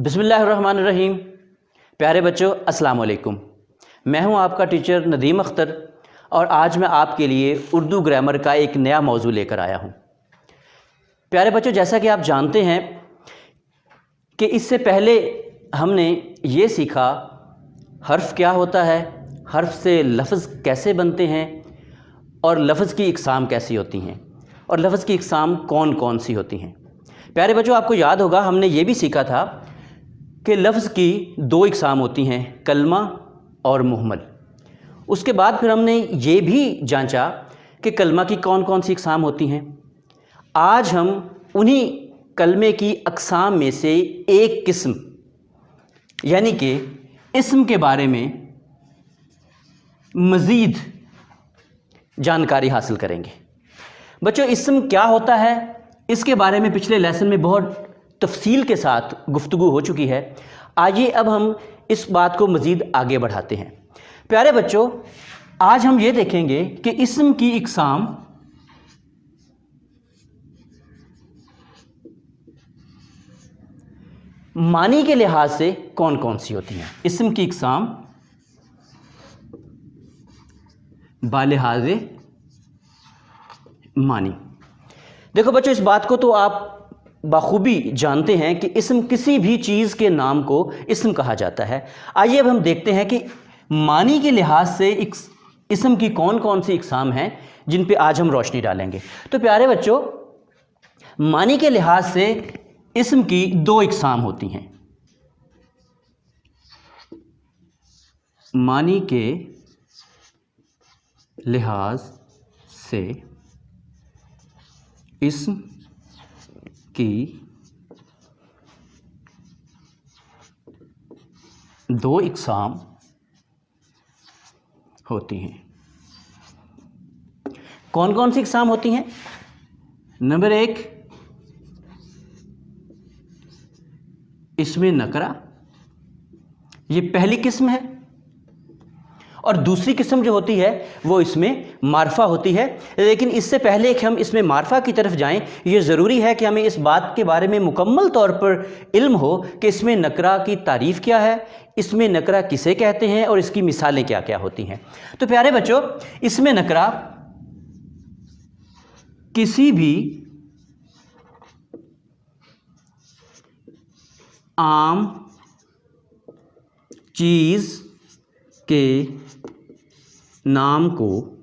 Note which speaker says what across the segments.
Speaker 1: بسم اللہ الرحمن الرحیم۔ پیارے بچوں السلام علیکم، میں ہوں آپ کا ٹیچر ندیم اختر اور آج میں آپ کے لیے اردو گرامر کا ایک نیا موضوع لے کر آیا ہوں۔ پیارے بچوں، جیسا کہ آپ جانتے ہیں کہ اس سے پہلے ہم نے یہ سیکھا حرف کیا ہوتا ہے، حرف سے لفظ کیسے بنتے ہیں اور لفظ کی اقسام کیسی ہوتی ہیں اور لفظ کی اقسام کون کون سی ہوتی ہیں۔ پیارے بچوں، آپ کو یاد ہوگا ہم نے یہ بھی سیکھا تھا کہ لفظ کی دو اقسام ہوتی ہیں، کلمہ اور مہمل۔ اس کے بعد پھر ہم نے یہ بھی جانچا کہ کلمہ کی کون کون سی اقسام ہوتی ہیں۔ آج ہم انہی کلمے کی اقسام میں سے ایک قسم یعنی کہ اسم کے بارے میں مزید جانکاری حاصل کریں گے۔ بچوں، اسم کیا ہوتا ہے اس کے بارے میں پچھلے لیسن میں بہت تفصیل کے ساتھ گفتگو ہو چکی ہے۔ آئیے اب ہم اس بات کو مزید آگے بڑھاتے ہیں۔ پیارے بچوں، آج ہم یہ دیکھیں گے کہ اسم کی اقسام معنی کے لحاظ سے کون کون سی ہوتی ہیں۔ اسم کی اقسام بالحاظ معنی۔ دیکھو بچوں، اس بات کو تو آپ بخوبی جانتے ہیں کہ اسم کسی بھی چیز کے نام کو اسم کہا جاتا ہے۔ آئیے اب ہم دیکھتے ہیں کہ معنی کے لحاظ سے اسم کی کون کون سی اقسام ہیں جن پہ آج ہم روشنی ڈالیں گے۔ تو پیارے بچوں، معنی کے لحاظ سے اسم کی دو اقسام ہوتی ہیں۔ معنی کے لحاظ سے اسم کی دو اقسام ہوتی ہیں۔ کون کون سی اقسام ہوتی ہیں؟ نمبر ایک، اسم نکرہ، یہ پہلی قسم ہے، اور دوسری قسم جو ہوتی ہے وہ اس میں معرفہ ہوتی ہے۔ لیکن اس سے پہلے کہ ہم اس میں معرفہ کی طرف جائیں، یہ ضروری ہے کہ ہمیں اس بات کے بارے میں مکمل طور پر علم ہو کہ اس میں نکرہ کی تعریف کیا ہے، اس میں نکرہ کسے کہتے ہیں اور اس کی مثالیں کیا کیا ہوتی ہیں۔ تو پیارے بچوں، اس میں نکرہ کسی بھی عام چیز کے نام کو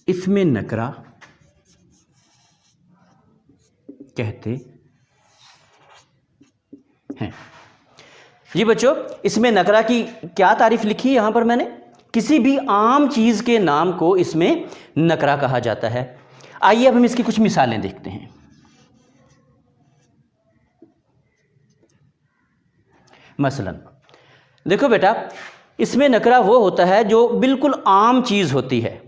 Speaker 1: اسم نکرہ کہتے ہیں۔ جی بچوں، اسم نکرہ کی کیا تعریف لکھی یہاں پر میں نے؟ کسی بھی عام چیز کے نام کو اسم نکرہ کہا جاتا ہے۔ آئیے اب ہم اس کی کچھ مثالیں دیکھتے ہیں۔ مثلا دیکھو بیٹا، اسم نکرہ وہ ہوتا ہے جو بالکل عام چیز ہوتی ہے۔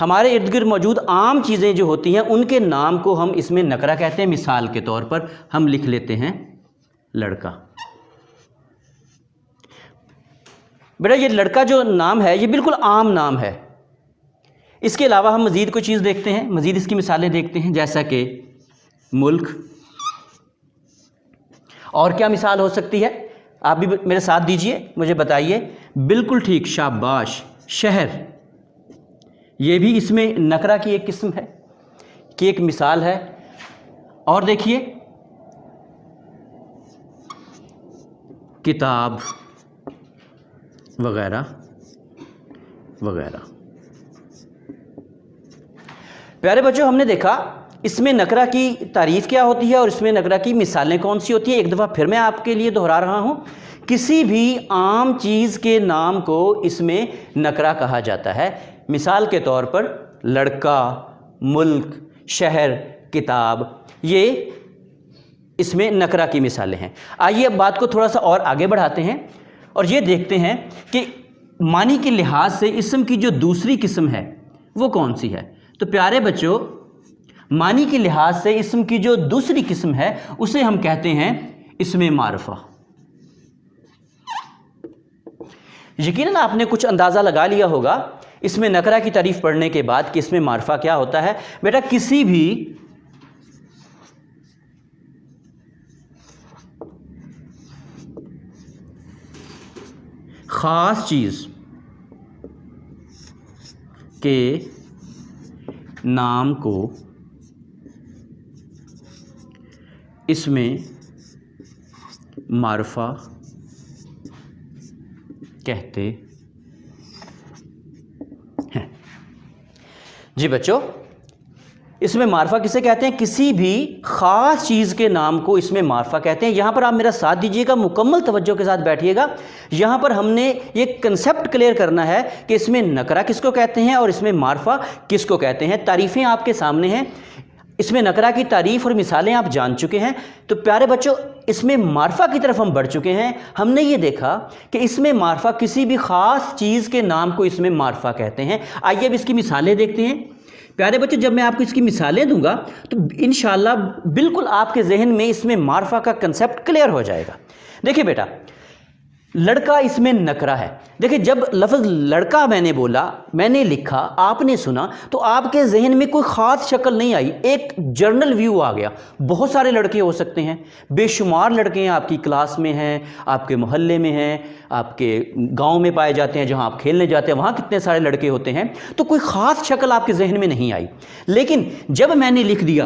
Speaker 1: ہمارے ارد گرد موجود عام چیزیں جو ہوتی ہیں ان کے نام کو ہم اسم نکرہ کہتے ہیں۔ مثال کے طور پر ہم لکھ لیتے ہیں لڑکا۔ بیٹا، یہ لڑکا جو نام ہے یہ بالکل عام نام ہے۔ اس کے علاوہ ہم مزید کوئی چیز دیکھتے ہیں، مزید اس کی مثالیں دیکھتے ہیں، جیسا کہ ملک۔ اور کیا مثال ہو سکتی ہے؟ آپ بھی میرے ساتھ دیجئے، مجھے بتائیے۔ بالکل ٹھیک، شاباش، شہر۔ یہ بھی اسم نکرہ کی ایک قسم ہے، کی ایک مثال ہے۔ اور دیکھیے، کتاب وغیرہ وغیرہ۔ پیارے بچوں، ہم نے دیکھا اسم نکرہ کی تعریف کیا ہوتی ہے اور اسم نکرہ کی مثالیں کون سی ہوتی ہیں۔ ایک دفعہ پھر میں آپ کے لیے دہرا رہا ہوں، کسی بھی عام چیز کے نام کو اسم نکرہ کہا جاتا ہے۔ مثال کے طور پر لڑکا، ملک، شہر، کتاب، یہ اسم نکرہ کی مثالیں ہیں۔ آئیے اب بات کو تھوڑا سا اور آگے بڑھاتے ہیں اور یہ دیکھتے ہیں کہ معنی کے لحاظ سے اسم کی جو دوسری قسم ہے وہ کون سی ہے۔ تو پیارے بچوں، معنی کے لحاظ سے اسم کی جو دوسری قسم ہے اسے ہم کہتے ہیں اسم معرفہ۔ یقیناً آپ نے کچھ اندازہ لگا لیا ہوگا اس میں نکرہ کی تعریف پڑھنے کے بعد کہ اس میں معرفہ کیا ہوتا ہے؟ بیٹا کسی بھی ख़ास चीज़ के नाम को इसमें मारफा कहते हैं। जी बच्चों, इसमें मारफा किसे कहते हैं? किसी भी ख़ास चीज़ के नाम को इसमें मारफा कहते हैं। यहाँ पर आप मेरा साथ दीजिएगा, मुकम्मल तवज्जो के साथ बैठिएगा। यहाँ पर हमने ये कंसेप्ट क्लियर करना है कि इसमें नकरा किसको कहते हैं और इसमें मारफा किसको कहते हैं। तारीफ़ें आपके सामने हैं, इसमें नकरा की तारीफ़ और मिसालें आप जान चुके हैं। तो प्यारे बच्चों, इसमें मारफा की तरफ हम बढ़ चुके हैं। हमने ये देखा कि इसमें मारफा किसी भी ख़ास चीज़ के नाम को इसमें मारफा कहते हैं। आइए अब इसकी मिसालें देखते हैं। प्यारे बच्चों, जब मैं आपको इसकी मिसालें दूंगा तो इंशाअल्लाह बिल्कुल आपके जहन में इसमें मारफा का कंसेप्ट क्लियर हो जाएगा। देखिए बेटा, लड़का इसमें नकरा है। देखिए, जब लफ्ज़ लड़का मैंने बोला, मैंने लिखा, आपने सुना, तो आपके जहन में कोई ख़ास शक्ल नहीं आई, एक जनरल व्यू आ गया। बहुत सारे लड़के हो सकते हैं, बेशुमार लड़के हैं, आपकी क्लास में हैं, आपके मोहल्ले में हैं, आपके गांव में पाए जाते हैं, जहां आप खेलने जाते हैं वहां कितने सारे लड़के होते हैं। तो कोई ख़ास शक्ल आपके जहन में नहीं आई। लेकिन जब मैंने लिख दिया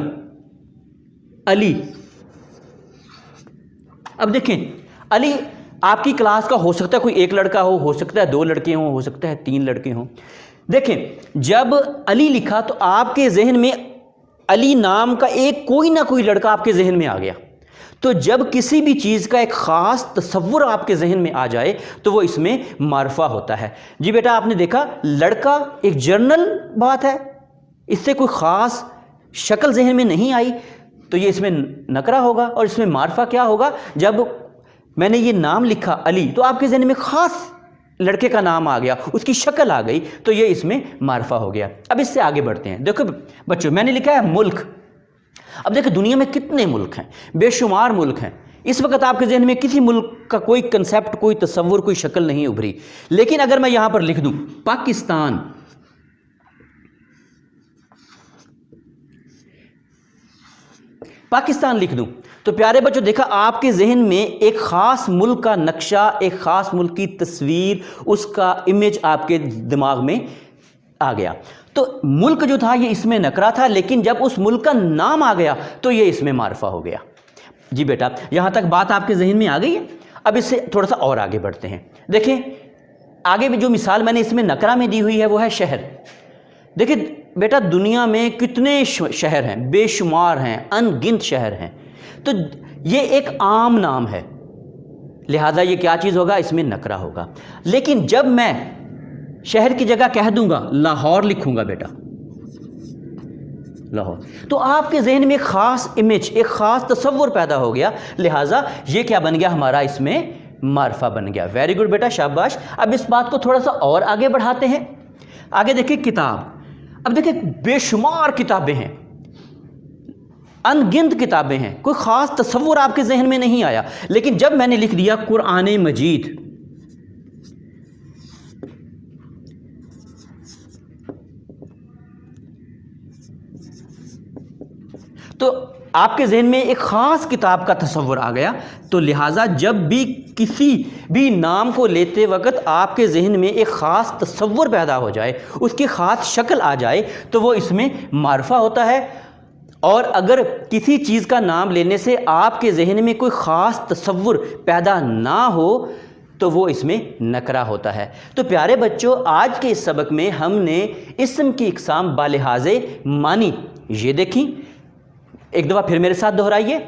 Speaker 1: अली, अब देखें, अली आपकी क्लास का हो सकता है कोई एक लड़का हो सकता है दो लड़के हो सकता है तीन लड़के हों। देखें, जब अली लिखा तो आपके जहन में अली नाम का एक कोई ना कोई लड़का आपके जहन में आ गया। तो जब किसी भी चीज़ का एक ख़ास तसव्वुर आपके जहन में आ जाए तो वो इसमें मारफा होता है। जी बेटा, आपने देखा, लड़का एक जनरल बात है, इससे कोई ख़ास शक्ल जहन में नहीं आई, तो ये इसमें नकरा होगा। और इसमें मारफा क्या होगा? जब मैंने ये नाम लिखा अली, तो आपके जहन में ख़ास लड़के का नाम आ गया, उसकी शक्ल आ गई, तो ये इसमें मारफा हो गया। अब इससे आगे बढ़ते हैं। देखो बच्चों, मैंने लिखा है मुल्क। अब देखो, दुनिया में कितने मुल्क हैं, बेशुमार मुल्क हैं। इस वक्त आपके जहन में किसी मुल्क का कोई कंसेप्ट, कोई तसव्वुर, कोई शक्ल नहीं उभरी। लेकिन अगर मैं यहां पर लिख दूं पाकिस्तान, पाकिस्तान लिख दूं, तो प्यारे बच्चों देखा, आपके जहन में एक ख़ास मुल्क का नक्शा, एक ख़ास मुल्क की तस्वीर, उसका इमेज आपके दिमाग में आ गया। तो मुल्क जो था ये इसमें नकरा था, लेकिन जब उस मुल्क का नाम आ गया तो ये इसमें मारफा हो गया। जी बेटा, यहाँ तक बात आपके जहन में आ गई है। अब इससे थोड़ा सा और आगे बढ़ते हैं। देखें, आगे भी जो मिसाल मैंने इसमें नकरा में दी हुई है वो है शहर। देखिए बेटा, दुनिया में कितने शहर हैं, बेशुमार हैं, अनगिनत शहर हैं। तो ये एक आम नाम है, लिहाजा ये क्या चीज़ होगा? इसमें नकरा होगा। लेकिन जब मैं शहर की जगह कह दूंगा लाहौर लिखूंगा बेटा, लाहौर, तो आपके जहन में एक ख़ास इमेज, एक ख़ास तसव्वुर पैदा हो गया। लिहाजा ये क्या बन गया? हमारा इसमें मारफा बन गया। वेरी गुड बेटा, शाबाश। अब इस बात को थोड़ा सा और आगे बढ़ाते हैं। आगे देखिए किताब। अब देखिए, बेशुमार किताबें हैं, अनगिनत किताबें हैं, कोई ख़ास तसव्वुर आपके जहन में नहीं आया। लेकिन जब मैंने लिख दिया कुरान मजीद, तो आपके जहन में एक ख़ास किताब का तसव्वुर आ गया। तो लिहाजा जब भी किसी भी नाम को लेते वक्त आपके जहन में एक ख़ास तसव्वुर पैदा हो जाए, उसकी ख़ास शक्ल आ जाए, तो वो इसमें मारफा होता है। और अगर किसी चीज़ का नाम लेने से आपके जहन में कोई ख़ास तसव्वुर पैदा ना हो तो वो इसमें नकरा होता है। तो प्यारे बच्चों, आज के इस सबक में हमने इस्म की इक़साम बालिहाज़े मानी ये देखी। एक दफ़ा फिर मेरे साथ दोहराइए।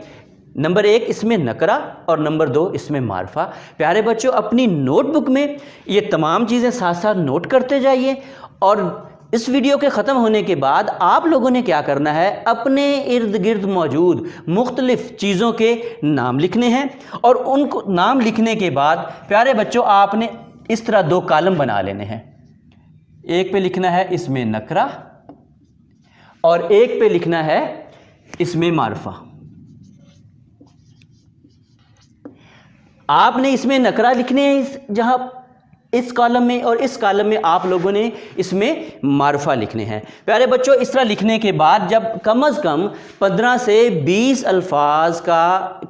Speaker 1: नंबर 1 इसमें नकरा और नंबर 2 इसमें मारफा। प्यारे बच्चों, अपनी नोटबुक में ये तमाम चीज़ें साथ साथ नोट करते जाइए। और इस वीडियो के ख़त्म होने के बाद आप लोगों ने क्या करना है? अपने इर्द गिर्द मौजूद मुख्तलिफ़ चीज़ों के नाम लिखने हैं। और उनको नाम लिखने के बाद प्यारे बच्चों, आपने इस तरह 2 कॉलम बना लेने हैं। एक पे लिखना है इसमें नकरा और एक पे लिखना है इसमें मारफा। आपने इसमें नकरा लिखने हैं जहां اس کالم میں اور اس کالم میں آپ لوگوں نے اس میں معرفہ لکھنے ہیں۔ پیارے بچوں، اس طرح لکھنے کے بعد جب کم از کم 15 سے 20 الفاظ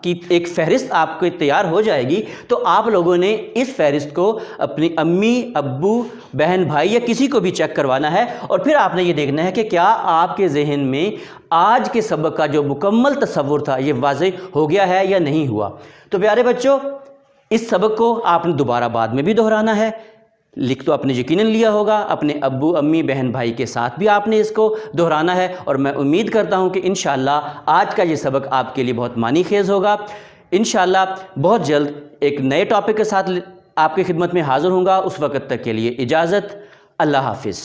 Speaker 1: کی ایک فہرست آپ کو تیار ہو جائے گی تو آپ لوگوں نے اس فہرست کو اپنی امی، ابو، بہن، بھائی یا کسی کو بھی چیک کروانا ہے، اور پھر آپ نے یہ دیکھنا ہے کہ کیا آپ کے ذہن میں آج کے سبق کا جو مکمل تصور تھا یہ واضح ہو گیا ہے یا نہیں ہوا۔ تو پیارے بچوں، اس سبق کو آپ نے دوبارہ بعد میں بھی دہرانا ہے۔ لکھ تو آپ نے یقیناً لیا ہوگا، اپنے ابو، امی، بہن، بھائی کے ساتھ بھی آپ نے اس کو دہرانا ہے، اور میں امید کرتا ہوں کہ انشاءاللہ آج کا یہ سبق آپ کے لیے بہت معنی خیز ہوگا۔ انشاءاللہ بہت جلد ایک نئے ٹاپک کے ساتھ آپ کی خدمت میں حاضر ہوں گا۔ اس وقت تک کے لیے اجازت، اللہ حافظ۔